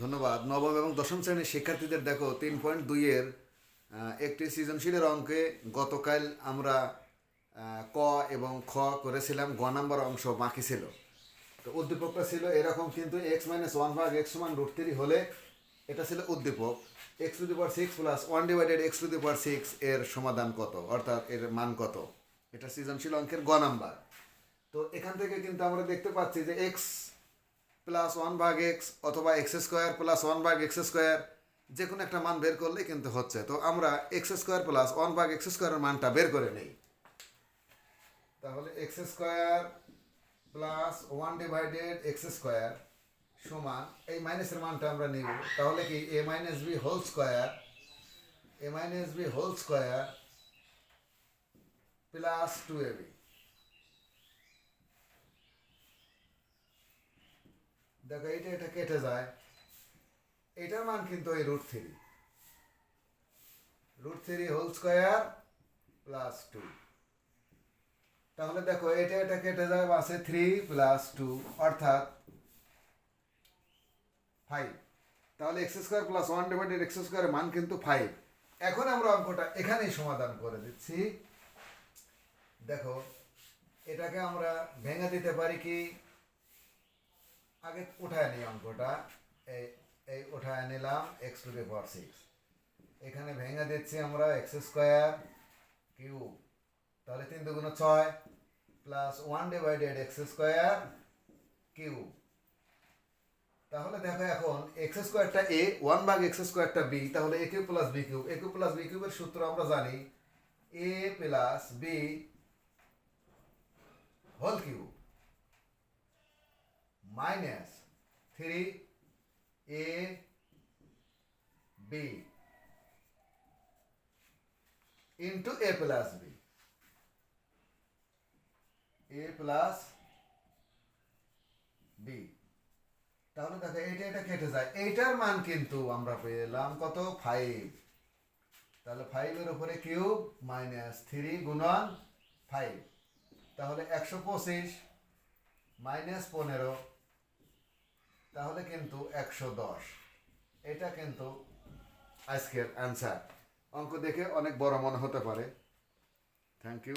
ধন্যবাদ। নবম এবং দশম শ্রেণীর শিক্ষার্থীদের দেখো 3.2-এর একটি সৃজনশীলের অঙ্কে গতকাল আমরা ক এবং খ করেছিলাম। গ নাম্বার অংশ বাকি ছিল। তো উদ্দীপকটা ছিল এরকম, কিন্তু x-1/x=√3 হলে এটা ছিল উদ্দীপক। x⁶ প্লাস 1/x⁶ এর সমাধান কত, অর্থাৎ এর মান কত। এটা সৃজনশীল অঙ্কের গ নাম্বার। তো এখান থেকে কিন্তু আমরা দেখতে পাচ্ছি যে x প্লাস 1/x অথবা x² প্লাস 1/x², যে কোনো একটা মান বের করলে কিন্তু হচ্ছে। তো আমরা x² প্লাস 1/x² এর মানটা বের করে নিই। তাহলে x² প্লাস 1/x² সমান এই মাইনাসের মানটা আমরা নিব। তাহলে কি a-b² প্লাস 2ab। দেখো এটা কেটে যায়, এটার মান কিন্তু ওই √3 প্লাস 2। তাহলে দেখো এটা কেটে যায়, আছে 3 প্লাস 2 অর্থাৎ 5। তাহলে x² প্লাস 1/x² এর মান কিন্তু 5। এখন আমরা অঙ্কটা এখানেই সমাধান করে দিচ্ছি। দেখো এটাকে আমরা ভেঙে দিতে পারি কি, আগে উঠায় নিই অঙ্কটা। এই উঠায় নিলাম x⁶। এখানে ভেঙে দিচ্ছি আমরা x²³ তাহলে 3 × 2 = 6 প্লাস 1/x²³। তাহলে দেখো এখন x²টা a, 1/x²টা b, তাহলে a³ plus b³ a³ plus b³ এর সূত্র আমরা জানি a plus b whole cube minus 3ab into a plus b। a plus b, তাহলে দেখো এটা কেটে যায়, এইটার মান কিন্তু আমরা পেলাম কত, 5। তাহলে 5 এর উপরে কিউব মাইনাস 3 গুণন 5, তাহলে 125 মাইনাস 15, তাহলে কিন্তু 110। এটা কিন্তু আজকের অ্যান্সার। অঙ্ক দেখে অনেক বড় মনে হতে পারে। Thank you.